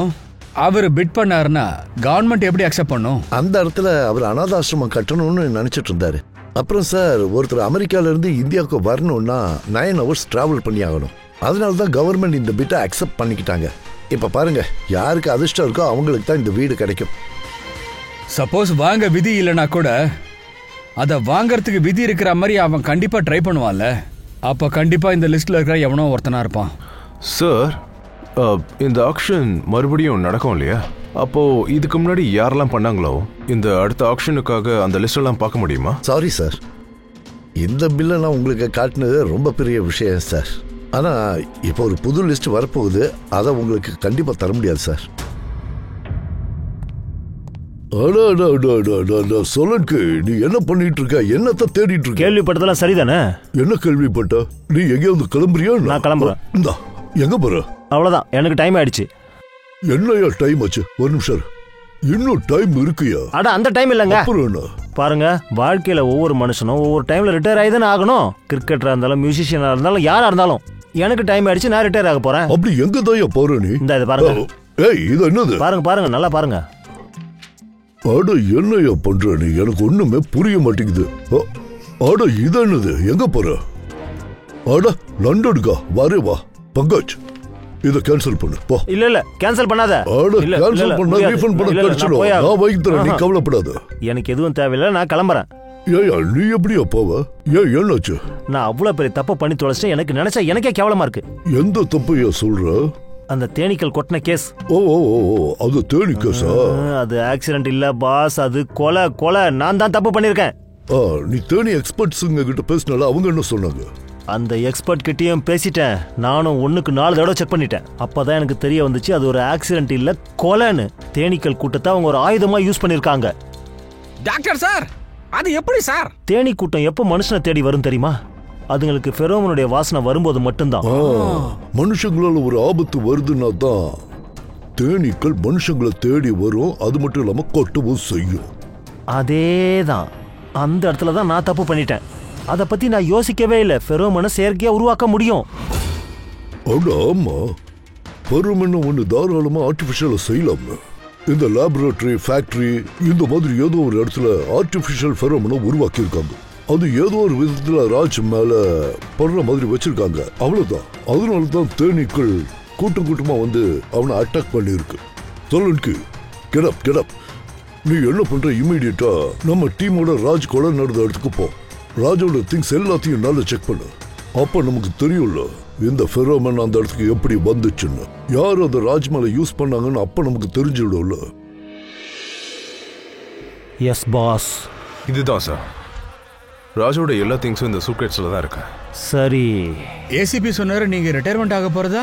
அவர் பிட் பண்ணாருன்னா கவர்மெண்ட் எப்படி அக்செப்ட் பண்ணும்?
அந்த இடத்துல அவர் அனாதாசிரமம் கட்டணும்னு நினைச்சிட்டு இருந்தாரு. அப்புறம் சார், ஒருத்தர் அமெரிக்கால இருந்து இந்தியாவுக்கு வரணும்னா 9 hours டிராவல் பண்ணி ஆகணும். அதனால தான் கவர்மெண்ட் இந்த பிட்டை அக்செப்ட் பண்ணிக்கிட்டாங்க. இப்ப பாருங்க, யாருக்கு அதிர்ஷ்டம் இருக்கோ அவங்களுக்கு தான் இந்த வீடு கிடைக்கும்.
சப்போஸ் வாங்க விதி இல்லைனா கூட அதை வாங்கறதுக்கு விதி இருக்கிற மாதிரி அவன் கண்டிப்பா ட்ரை பண்ணுவான்ல. அப்ப கண்டிப்பா இந்த லிஸ்ட்ல இருக்கிற எவனோ ஒருத்தனா இருப்பான்.
சார், இந்த ஆக்ஷன் மறுபடியும் நடக்கும் இல்லையா? அப்போ இதுக்கு முன்னாடி யாரெல்லாம் பண்ணாங்களோ இந்த அடுத்த ஆக்ஷனுக்காக அந்த லிஸ்ட் எல்லாம் பார்க்க முடியுமா?
சாரி சார், இந்த பில்லை நான் உங்களுக்கு காட்டினது ரொம்ப பெரிய விஷயம் சார். ஆனா இப்போ ஒரு புது லிஸ்ட் வரப்போகுது, அதை உங்களுக்கு கண்டிப்பா தர முடியாது சார். சொல்லுக்கு நீ என்ன பண்ணிட்டு இருக்க? என்னத்த தேடிட்டு இருக்க?
கேள்விப்பட்டதெல்லாம் சரிதானே?
என்ன கேள்விப்பட்ட? நீ எங்கேயாவது கிளம்புறியா?
நான் கிளம்புறேன்.
இந்தா, எங்க போற?
அவ்வளவுதான், எனக்கு டைம் ஆயிடுச்சு.
என்னையா டைம் ஆச்சு? ஒரு நிமிஷம், இன்னும் டைம் இருக்குயா?
அட, அந்த டைம் இல்லங்க.
அப்புறம் என்ன?
பாருங்க, வாழ்க்கையில ஒவ்வொரு மனுஷனும் ஒவ்வொரு டைம்ல ரிட்டையர் ஆகிதானே ஆகணும். கிரிக்கெட்டரா இருந்தாலும் மியூசிஷியனா இருந்தாலும் யாரா இருந்தாலும். எனக்கு டைம் ஆயிடுச்சு, நான் ரிட்டையர் ஆக போறேன்.
அப்படி எங்க தான் போற நீ?
இந்த இது பாருங்க.
ஏய், இது என்னது?
பாருங்க, நல்லா பாருங்க.
அட, என்னையா பண்ற நீ? எனக்கு ஒண்ணுமே புரிய மாட்டேங்குது. அட, இது என்னது? எங்க போற? அட, லண்டனுக்கா? வரே வா பங்கஜ், இத கேன்சல் பண்ணு போ.
இல்ல கேன்சல் பண்ணாத.
அட, கேன்சல் பண்ணா ரீஃபண்ட் பண்ண கிடைச்சிடும். நான் வாங்கி தரேன், நீ கவலைப்படாத.
எனக்கு எதுவும் தேவையில்லை, நான் கிளம்புறேன்.
ஏயா, நீ எப்படியா போவ? ஏன், என்னாச்சு?
நான் அவ்வளவு பெரிய தப்பு பண்ணி தொலைச்சிட்டேன். எனக்கு நினைச்சா எனக்கே கேவலமா இருக்கு.
எந்த தப்பையா சொல்ற?
அந்த தேனீக்கள் கொட்டின கேஸ்.
ஓ, அது தேனி கேஸா?
அது ஆக்சிடென்ட் இல்ல பாஸ், அது கொலை. நான் தான் தப்பு பண்ணிருக்கேன்.
நீ தேனி எக்ஸ்பர்ட்ஸுங்க கிட்ட பேசினால அவங்க என்ன சொன்னாங்க?
அந்த எக்ஸ்பர்ட் கிட்டயும் பேசிட்டேன். நானும் 1க்கு 4 தடவை செக் பண்ணிட்டேன். அப்பதான் எனக்கு தெரிய வந்துச்சு அது ஒரு ஆக்சிடென்ட் இல்ல, கொலைன்னு. தேனீக்கள் கூட்டத்தை அவங்க ஒரு ஆயுதமா யூஸ் பண்ணிருக்காங்க.
டாக்டர் சார், அது எப்படி சார்?
தேனி கூட்டம் எப்ப மனுஷனை தேடி வரும் தெரியுமா? அதுங்களுக்கு ஃபெரோமோனுடைய வாசனை வரும்போது மட்டும்தான்.
மனுஷங்களால ஒரு ஆபத்து வருதுன்னா தான் தேனீக்கள் மனுஷங்களை தேடி வரும். அது மட்டும் இல்லாம கொட்டவும் செய்யும்.
அதேதான், அந்த இடத்துல தான் நான் தப்பு பண்ணிட்டேன். அதை பத்தி நான் யோசிக்கவே இல்லை. ஃபெரோமோனை செயற்கையா உருவாக்க முடியும்.
ஆமா, ஃபெரோமோன் ஒண்ணு தாராளமா ஆர்டிபிஷியலா செய்யலாம். இந்த லேபரேட்டரி, ஃபேக்டரி, இந்த மாதிரி ஏதோ ஒரு இடத்துல ஆர்டிபிஷியல் ஃபெரோமோனை உருவாக்கி இருக்காங்க. அது ஏதோ ஒரு விதத்துல ராஜ் மேல படுற மாதிரி வச்சிருக்காங்க, அவ்வளவுதான். அதனாலதான் தேனீக்கள் கூட்டமா வந்து அவனை அட்டாக் பண்ணி இருக்கு. சொல்லுக்கு கெடப். நீ என்ன பண்ற? இமீடியட்டா நம்ம டீமோட ராஜ் கொலை நடந்த இடத்துக்கு போ. ராஜோட திங்ஸ் எல்லாத்தையும் நல்லா செக் பண்ணு. அப்ப நமக்கு தெரியும்ல இந்த ஃபெரோமன் அந்த இடத்துக்கு எப்படி வந்துச்சுன்னு. யார் அந்த ராஜ் மேல யூஸ் பண்ணாங்கன்னு அப்ப நமக்கு தெரிஞ்சிடும்ல.
Yes boss.
இதுதான் சார், ராஜோட எல்லா திங்ஸும் இந்த சூட்கேஸ்ல தான் இருக்கு.
சரி,
ஏசிபி சொன்னாரு நீங்க ரிட்டையர்மெண்ட் ஆக போறதா?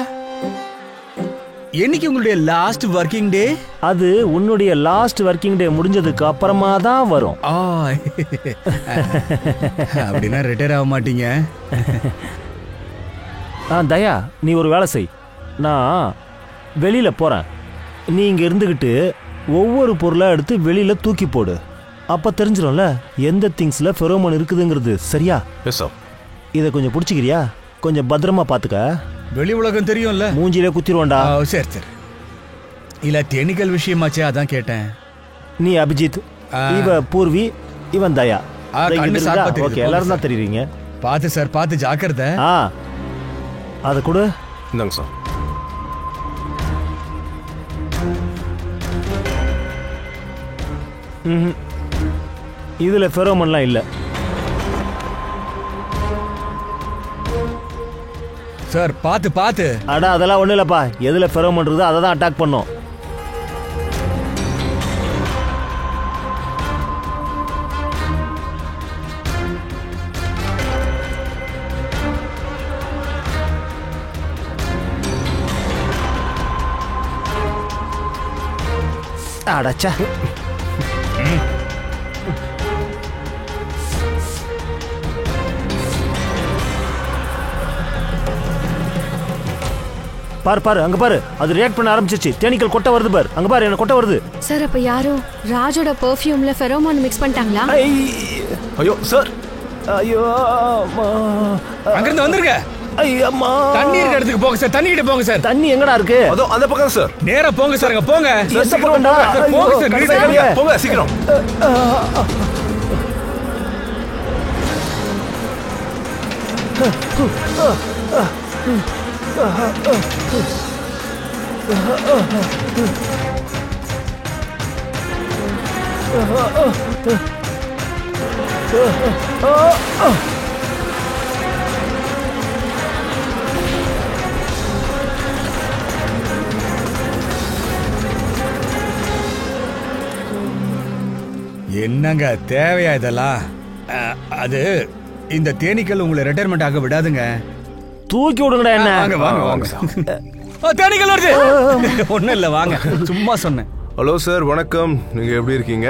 என்னைக்கு உங்களுடைய லாஸ்ட் ஒர்க்கிங் டே?
அது உன்னுடைய லாஸ்ட் ஒர்க்கிங் டே முடிஞ்சதுக்கு அப்புறமா தான் வரும்.
அப்படின்னா ரிட்டையர் ஆக மாட்டீங்க.
தயா, நீ ஒரு வேலை செய். நான் வெளியில போறேன். நீ இங்க இருந்துகிட்டு ஒவ்வொரு பொருளா எடுத்து வெளியில தூக்கி போடு. அப்ப தெரிஞ்சிடும்ல எந்த திங்ஸ்ல ஃபெரோமோன் இருக்குதுங்கிறது. சரியா?
Yes sir.
இதை கொஞ்சம் பிடிச்சிக்கிறியா? கொஞ்சம் பத்திரமா பாத்துக்க.
வெளி உலகம் தெரியும்ல,
மூஞ்சிலே குத்திடுவோண்டா.
சரி. இல்ல டெக்னிக்கல் விஷயமாச்சே, அதான் கேட்டேன்.
நீ அபிஜித், இவ பூர்வி, இவன் தயா. ஓகே, எல்லாரும் தான் தெரியுறீங்க.
பார்த்து சார், பார்த்து ஜாக்கிரதை.
அதை கொடு.
இந்தாங்க சார்.
இதுல ஃபெரோமன்லாம் இல்ல
சார். பார்த்து பார்த்து.
அடா அதெல்லாம் ஒண்ணு இல்லப்பா. எதுல ஃபெரோமன் இருக்குதோ அதை தான் அட்டாக் பண்ணும். அடச்சா. பாரு பாரு, அங்க பாரு, அது ரியாக்ட் பண்ண ஆரம்பிச்சிருச்சு. தேனீக்கள் கொட்ட வருது பாரு, அங்க பாரு, என்ன கொட்ட வருது.
சார், அப்ப யாரோ ராஜோட பெர்ஃப்யூம்ல ஃபெரோமோன் மிக்ஸ் பண்ணிட்டாங்களா?
ஐயோ சார்,
ஐயோ
அங்க இருந்து வந்துருங்க.
ஐயம்மா,
தண்ணி இருக்க இடத்துக்கு போங்க சார். தண்ணி கிட்ட போங்க சார்.
தண்ணி எங்கடா இருக்கு?
அதோ அந்த பக்கம் சார்.
நேரா போங்க சார். அங்க போங்க.
போங்க சார், போங்க சீக்கிரம்.
என்னங்க தேவையா இதெல்லாம்? அது இந்த தேனீக்கள் உங்களை ரிட்டையர்மெண்ட் ஆக விடாதுங்க.
தூக்கி விடுங்கடா என்ன.
வாங்க வாங்க வாங்க. தேனீக்கள் வருது. ஒண்ணும் இல்ல, வாங்க, சும்மா சொன்னேன்.
ஹலோ சார், வணக்கம். நீங்க எப்படி இருக்கீங்க?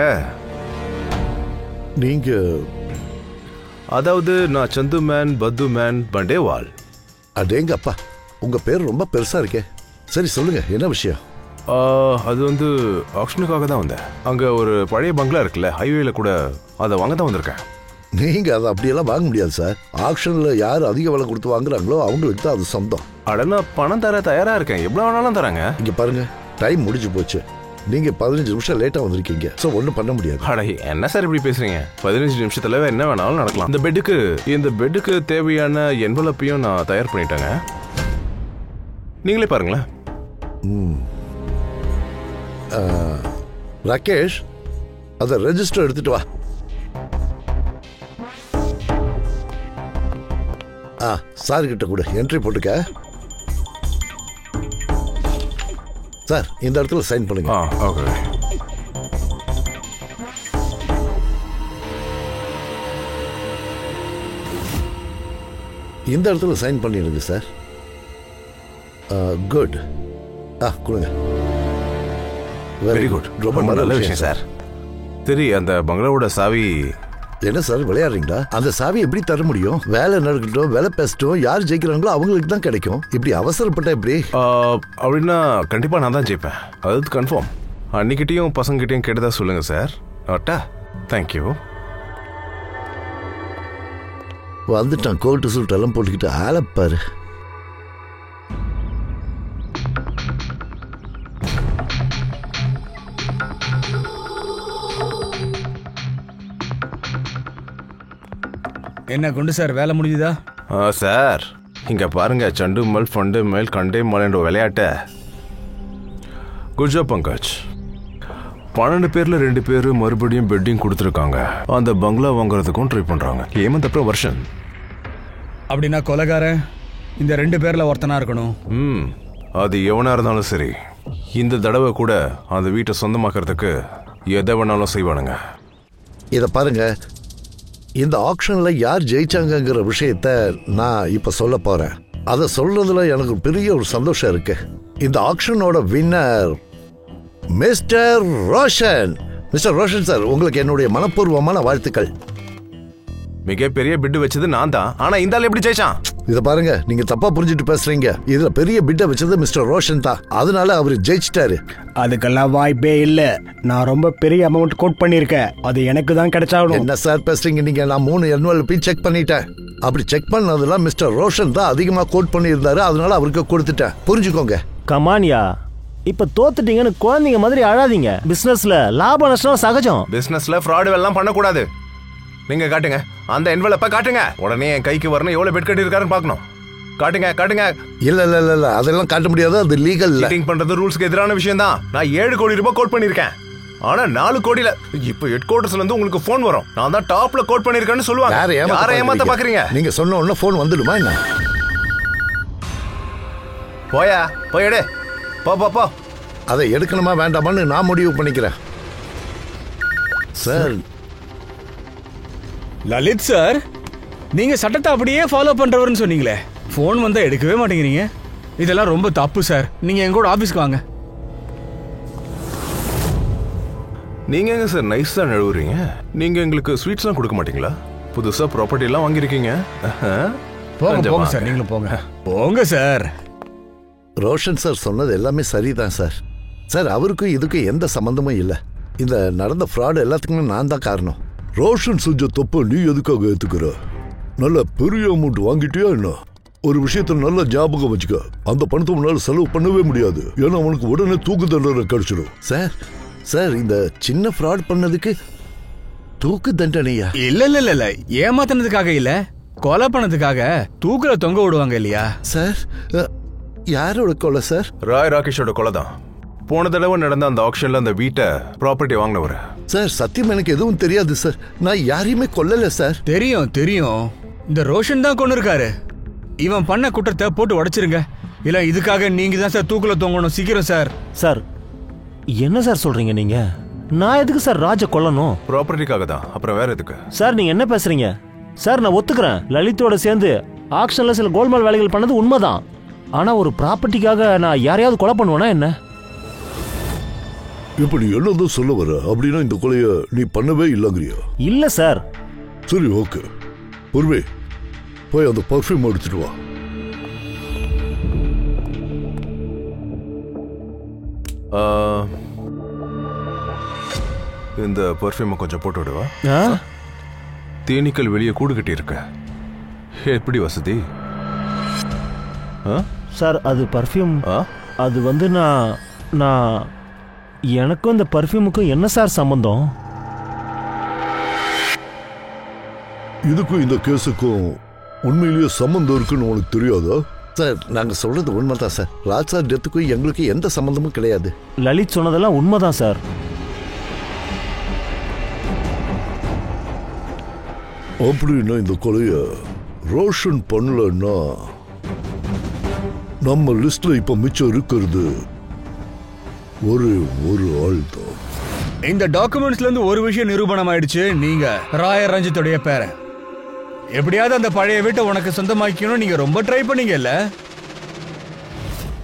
நீங்க
அதாவது நான் சந்து மேன், பத்து மேன், பண்டேவால்.
அடேங்கப்பா, உங்க பேர் ரொம்ப பெருசா இருக்கே. சரி சொல்லுங்க, என்ன விஷயம்?
அது வந்து ஆக்ஷனுக்காக தான் வந்தேன். அங்க ஒரு பழைய பங்களா இருக்குல்ல, ஹைவேல கூட, அதை வாங்க தான் வந்திருக்கேன்.
நீங்க அதை அப்படியெல்லாம் வாங்க முடியாது சார். ஆக்ஷன்ல யார் அதிக விலை கொடுத்து வாங்குறாங்களோ அவங்களுக்கு தான் அது சொந்தம்.
அட, நான் பணம் தர தயாரா இருக்கேன், எவ்வளவு வேணாலும் தராங்க.
இங்க பாருங்க, டைம் முடிஞ்சு போச்சு. நீங்க 15 நிமிஷம் லேட்டா வந்திருக்கீங்க. சோ ஒண்ணும் பண்ண முடியாது.
அட, என்ன சார் இப்படி பேசுறீங்க? 15 நிமிஷத்துல என்ன வேணாலும் நடக்கலாம். இந்த பெட்டுக்கு தேவையான என்வலப்பையும் நான் தயார் பண்ணிட்டேங்க. நீங்களே பாருங்களேன்.
ராகேஷ், அத ரெஜிஸ்டர் எடுத்துட்டு வா. சார் கிட்ட கூட என்ட்ரி போட்டுக்க. சார், இந்த இடத்துல சைன் பண்ணுங்க.
ஓகே.
இந்த இடத்துல சைன் பண்ணிடுங்க சார். குட். கொடுங்க.
Very good. ரொம்ப நல்ல விஷயம் சார். சரி, அந்த பங்களாவோட சாவி
என்ன சார் விளையாடுறீங்களா? அந்த சாவி எப்படி தர முடியும்? வேலை நடக்கட்டும், வேலை பேசட்டும், யார் ஜெயிக்கிறாங்களோ அவங்களுக்கு தான் கிடைக்கும். இப்படி அவசரப்பட்ட எப்படி?
அப்படின்னா கண்டிப்பா நான் தான் ஜெயிப்பேன், அது கன்ஃபார்ம். அன்னிக்கிட்டையும் பசங்கிட்டையும் கேட்டதா சொல்லுங்க சார். அட்டா, தேங்க்யூ.
வந்துட்டான், கோட்டு சூட் எல்லாம் போட்டுக்கிட்டு ஆளப்பாரு.
என்ன குண்டு சார், வேலை முடிஞ்சுதா?
சார், இங்க பாருங்க, சண்டு மல், ஃபண்டு மேல், கண்டே மல் என்ற விளையாட்ட. Good job Pankaj. 12 பேர்ல 2 பேர் மறுபடியும் பெட்டிங் கொடுத்துருக்காங்க. அந்த பங்களா வாங்குறதுக்கும் ட்ரை பண்றாங்க. ஏமந்த் அப்புறம் வருஷன்.
அப்படின்னா கொலைகாரன் இந்த 2 பேர்ல ஒருத்தனா இருக்கணும்.
அது எவனா இருந்தாலும் சரி, இந்த தடவை கூட அந்த வீட்டை சொந்தமாக்குறதுக்கு எதை வேணாலும் செய்வானுங்க.
இத பாருங்க, இந்த ஆக்ஷன்ல யார் ஜெயிச்சாங்கிற விஷயத்த நான் இப்ப சொல்ல போறேன். அதை சொல்றதுல எனக்கு பெரிய ஒரு சந்தோஷம் இருக்கு. இந்த ஆக்ஷனோட winner mister Roshan. Mister Roshan sir, உங்களுக்கு என்னுடைய மனப்பூர்வமான வாழ்த்துக்கள்.
மிகப்பெரிய பிட் வச்சது நான் தான், ஆனா இந்த ஆள் எப்படி ஜெயிச்சான்?
இத பாருங்க, நீங்க தப்பா புரிஞ்சுட்டு பேசுறீங்க. இதுல பெரிய பிட்ட வச்சது மிஸ்டர் ரோஷன் தான், அதனால அவரு ஜெயிச்சிட்டாரு.
அதுக்கெல்லாம் வாய்ப்பே இல்ல. நான் ரொம்ப பெரிய அமௌண்ட் கோட் பண்ணிருக்கேன், அது எனக்கு தான் கிடைச்சாகணும்.
என்ன சார் பேசுறீங்க நீங்க? நான் 3 என்வலப்பை செக் பண்ணிட்டேன். அப்படி செக் பண்ணதெல்லாம் மிஸ்டர் ரோஷன் தான் அதிகமா கோட் பண்ணியிருந்தாரு, அதனால அவருக்கு கொடுத்துட்டேன். புரிஞ்சுக்கோங்க.
கமானியா, இப்ப தோத்துட்டீங்கன்னு குழந்தைங்க மாதிரி அழாதீங்க. பிசினஸ்ல லாப நஷ்டம் சகஜம்.
பிசினஸ்ல ஃப்ராட் எல்லாம் பண்ணக்கூடாது. நீங்க காட்டுங்க, அந்த என்வலப்ப காட்டுங்க. உடனே என் கைக்கு வரணும், எவ்வளவு பெட் கட்டி இருக்காருன்னு பார்க்கணும். காட்டுங்க காட்டுங்க.
இல்ல அதெல்லாம் காட்ட முடியாது, அது லீகல்.
சீட்டிங் பண்றது ரூல்ஸ்க்கு எதிரான விஷயம் தான். நான் 7 கோடி ரூபாய் கோட் பண்ணிருக்கேன். ஆனா 4 கோடியில இப்ப ஹெட் குவார்டர்ஸ்ல இருந்து உங்களுக்கு போன் வரும். நான் தான் டாப்ல கோட் பண்ணிருக்கேன்னு சொல்லுவாங்க. யாரை ஏமாத்த பாக்குறீங்க?
நீங்க சொன்ன உடனே போன் வந்துடுமா என்ன?
போயா போய் எடு. போ.
அதை எடுக்கணுமா வேண்டாமான்னு நான் முடிவு பண்ணிக்கிறேன். சார்
லலித் சார், நீங்க சட்டத்தை அப்படியே ஃபாலோ பண்றவர்னு சொன்னீங்களே, போன் வந்தா எடுக்கவே மாட்டேங்கிறீங்க. இதெல்லாம் ரொம்ப தப்பு சார். நீங்க எங்கூட ஆபீஸ்க்கு வாங்க.
நீங்க எங்க சார் நைஸா நழுவுறீங்க? நீங்க எங்களுக்கு ஸ்வீட்ஸ்லாம் கொடுக்க மாட்டீங்களா? புதுசா ப்ராப்பர்ட்டி எல்லாம் வாங்கிருக்கீங்க.
போங்க சார், நீங்களும் போங்க சார்.
ரோஷன் சார் சொன்னது எல்லாமே சரிதான் சார். சார் அவருக்கும் இதுக்கும் எந்த சம்பந்தமும் இல்லை. இந்த நடந்த ஃப்ராடு எல்லாத்துக்குமே நான் தான் காரணம். ரோஷன் செஞ்ச தப்ப நீ எதுக்காக ஏத்துக்கிற? நல்ல பெரிய அமௌண்ட் வாங்கிட்டியா என்ன? ஒரு விஷயத்த நல்லா ஞாபகம் வச்சுக்க, அந்த பணத்தை உன்னால செலவு பண்ணவே முடியாது. ஏன்னா அவனுக்கு உடனே தூக்கு தண்டனை கிடைச்சிடும். சார் இந்த சின்ன ஃப்ராட் பண்ணதுக்கு தூக்கு தண்டனையா?
இல்ல ஏமாத்தினதுக்காக இல்ல, கொலை பண்ணதுக்காக தூக்குல தொங்க விடுவாங்க இல்லையா
சார்? யாரோட கொலை சார்?
ராய் ராகேஷோட கொலை தான். போன தடவை நடந்த அந்த ஆக்ஷன்ல அந்த வீட்டை ப்ராப்பர்ட்டி வாங்கினவர்.
சார் சத்தியம் எனக்கு எதுவும் தெரியாது சார். நான் யாரையுமே கொல்லல சார்.
தெரியும். இந்த ரோஷன் தான் கொண்டு இருக்காரு. இவன் பண்ண குற்றத்தை போட்டு உடைச்சிருங்க. இல்ல இதுக்காக நீங்க தான் சார் தூக்குல தொங்கணும். சீக்கிரம் சார்.
சார் என்ன சார் சொல்றீங்க நீங்க? நான் எதுக்கு சார் ராஜ கொல்லணும்?
ப்ராப்பர்ட்டிக்காக தான். அப்புறம் வேற எதுக்கு
சார்? நீங்க என்ன பேசுறீங்க சார்? நான் ஒத்துக்கிறேன், லலித்தோட சேர்ந்து ஆக்ஷன்ல சில கோல்மால் வேலைகள் பண்ணது உண்மைதான். ஆனா ஒரு ப்ராப்பர்ட்டிக்காக நான் யாரையாவது கொலை பண்ணுவேனா என்ன?
இப்படி என்னதான் சொல்ல வர? அப்படின்னா இந்த கொலைய நீ பண்ணவே இல்லைங்கிறியா?
இல்ல சார்.
சரி ஓகே, பொறுவே போய் அந்த பர்ஃப்யூம் எடுத்துட்டு வா.
இந்த பர்ஃப்யூமை கொஞ்சம் போட்டு விடுவா. தேனீக்கள் வெளியே கூடு கட்டி இருக்க, எப்படி வசதி?
சார் அது பர்ஃப்யூம். அது வந்து நான் எனக்கும் இந்த பர்ஃப்யூமுக்கும் என்ன சார் சம்பந்தம்?
இதுக்கும் இந்த கேஸுக்கும் உண்மையிலேயே சம்பந்தம் இருக்குன்னு உனக்கு தெரியாதா?
சார் நாங்க சொல்றது உண்மைதான் சார். ராஜ் சார் டெத்துக்கும் எங்களுக்கு எந்த சம்பந்தமும் கிடையாது.
லலித் சொன்னதெல்லாம் உண்மைதான் சார்.
அப்படின்னா இந்த கொலைய ரோஷன் பண்ணலன்னா நம்ம லிஸ்ட்ல இப்ப மிச்சம் இருக்கிறது ஒரு ஆள் தான்.
இந்த டாக்குமெண்ட்ஸ்ல இருந்து ஒரு விஷயம் நிரூபணம் ஆயிடுச்சு. நீங்க ராய ரஞ்சித்துடைய பேர எப்படியாவது அந்த பழைய வீட்டை உனக்கு சொந்தமாக்கணும் நீங்க ரொம்ப ட்ரை பண்ணீங்கல்ல.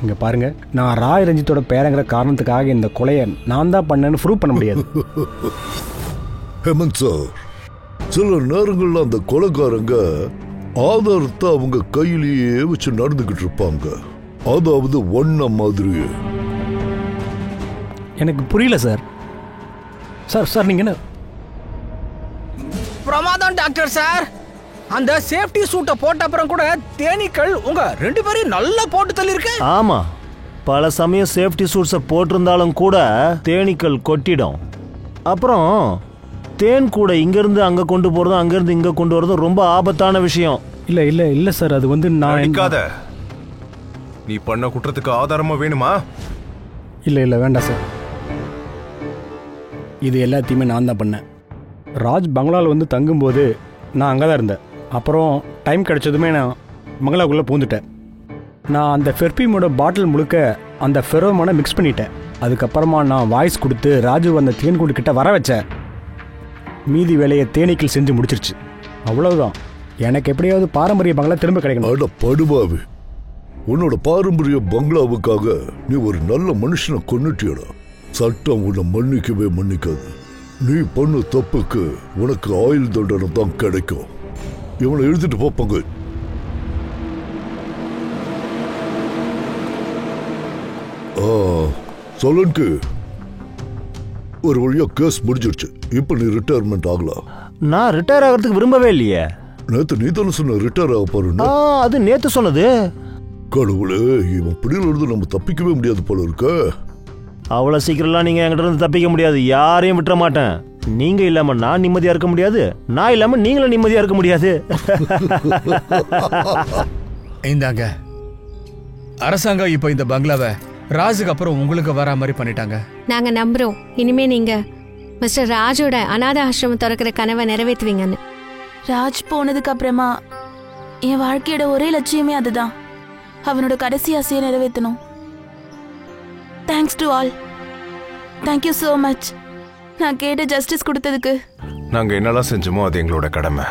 இங்க பாருங்க, நான் ராய் ரஞ்சித்தோட பேரங்கிற காரணத்துக்காக இந்த கொலையை நான் தான் பண்ணேன்னு ப்ரூவ் பண்ண முடியாது.
ஹேமந்த் சார், சில நேரங்கள்ல அந்த கொலைக்காரங்க ஆதாரத்தை அவங்க கையிலேயே வச்சு நடந்துகிட்டு இருப்பாங்க. அதாவது ஒன்ன மாதிரி.
எனக்கு புரியல சார். சார் நீங்க என்ன?
பிரமாதம் டாக்டர் சார். அந்த சேஃப்டி சூட்டை போட்ட அப்புறம் கூட தேனீக்கள் உங்க 2 பேரையும் நல்லா போட்டு தள்ளி இருக்கு.
ஆமா, பல சமயம் சேஃப்டி சூட்ஸை போட்டிருந்தாலும் கூட தேனீக்கள் கொட்டிடும். அப்புறம் தேன் கூட இங்கிருந்து அங்க கொண்டு போறதும் அங்கிருந்து இங்க கொண்டு வரதும் ரொம்ப ஆபத்தான விஷயம்.
இல்ல சார், அது வந்து நான்
நீ பண்ண குற்றத்துக்கு ஆதாரமா வேணுமா?
இல்ல வேண்டாம் சார். இது எல்லாத்தையுமே நான் தான் பண்ணேன். ராஜ் பங்களாவில் வந்து தங்கும்போது நான் அங்கே தான் இருந்தேன். அப்புறம் டைம் கிடைச்சதுமே நான் பங்களாவுக்குள்ளே பூந்துட்டேன். நான் அந்த பெர்ஃப்யூமோட பாட்டில் முழுக்க அந்த ஃபெரோமோனை மிக்ஸ் பண்ணிட்டேன். அதுக்கப்புறமா நான் வாய்ஸ் கொடுத்து ராஜு அந்த தேன்கூடு கிட்ட வர வச்சேன். மீதி வேலையை தேனீக்கள் செஞ்சு முடிச்சிருச்சு. அவ்வளவுதான். எனக்கு எப்படியாவது பாரம்பரிய பங்களா திரும்ப கிடைக்கணும்.
படுபாவி, உன்னோட பாரம்பரிய பங்களாவுக்காக நீ ஒரு நல்ல மனுஷனை கொன்னுட்டியடா. சட்டம் உன்னை மன்னிக்கவே மன்னிக்காது. நீ பண்ண தப்புக்கு உனக்கு ஆயுள் தண்டனை தான் கிடைக்கும். இவனை எழுதிட்டு போப்பாங்க. சொல்லனுக்கு ஒரு வழியா கேஸ் முடிஞ்சிருச்சு. இப்ப நீ ரிட்டையர்மெண்ட் ஆகலாம்.
நான் ரிட்டையர் ஆகிறதுக்கு விரும்பவே இல்லையே.
நேத்து நீ தானே சொன்ன ரிட்டையர் ஆக போறேன்னு.
அது நேத்து சொன்னது.
கடவுளே, இவன் பிடியில இருந்து நம்ம தப்பிக்கவே முடியாது போல இருக்க.
அவ்வளவு சீக்கிரம்லாம் நீங்க என்கிட்ட இருந்து தப்பிக்க முடியாது. யாரையும் விட்டுற மாட்டேன். நீங்க இல்லாம நான் நிம்மதியா இருக்க முடியாது, நான் இல்லாம நீங்களும் நிம்மதியா இருக்க முடியாது.
இந்தாங்க, அரசாங்கம் இப்ப இந்த பங்களாவை ராஜுக்கு அப்புறம் உங்களுக்கு வரா மாதிரி பண்ணிட்டாங்க.
நாங்க நம்புறோம் இனிமே நீங்க மிஸ்டர் ராஜோட அநாத ஆசிரமம் திறக்கிற கனவை நிறைவேற்றுவீங்கன்னு.
ராஜ் போனதுக்கு அப்புறமா என் வாழ்க்கையோட ஒரே லட்சியமே அதுதான். அவனோட கடைசி ஆசையை நிறைவேற்றணும். Thanks to all. Thank you so much. நான் கேட்ட ஜஸ்டிஸ் கொடுத்ததுக்கு.
நாங்க என்னெல்லாம் செஞ்சோமோ அது எங்களோட கடமை.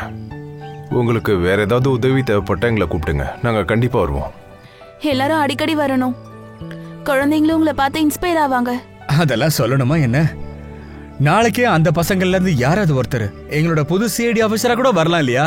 உங்களுக்கு வேற ஏதாவது உதவி தேவைப்பட்டா எங்களை கூப்பிடுங்க, நாங்க கண்டிப்பா வருவோம்.
எல்லாரும் அடிக்கடி வரணும். குழந்தைங்களும் உங்களை பார்த்து இன்ஸ்பயர் ஆவாங்க.
அதெல்லாம் சொல்லணுமா என்ன? நாளைக்கே அந்த பசங்கள்ல இருந்து யாராவது ஒருத்தர் எங்களோட புது சிஐடி ஆபீசரா கூட வரலாம் இல்லையா?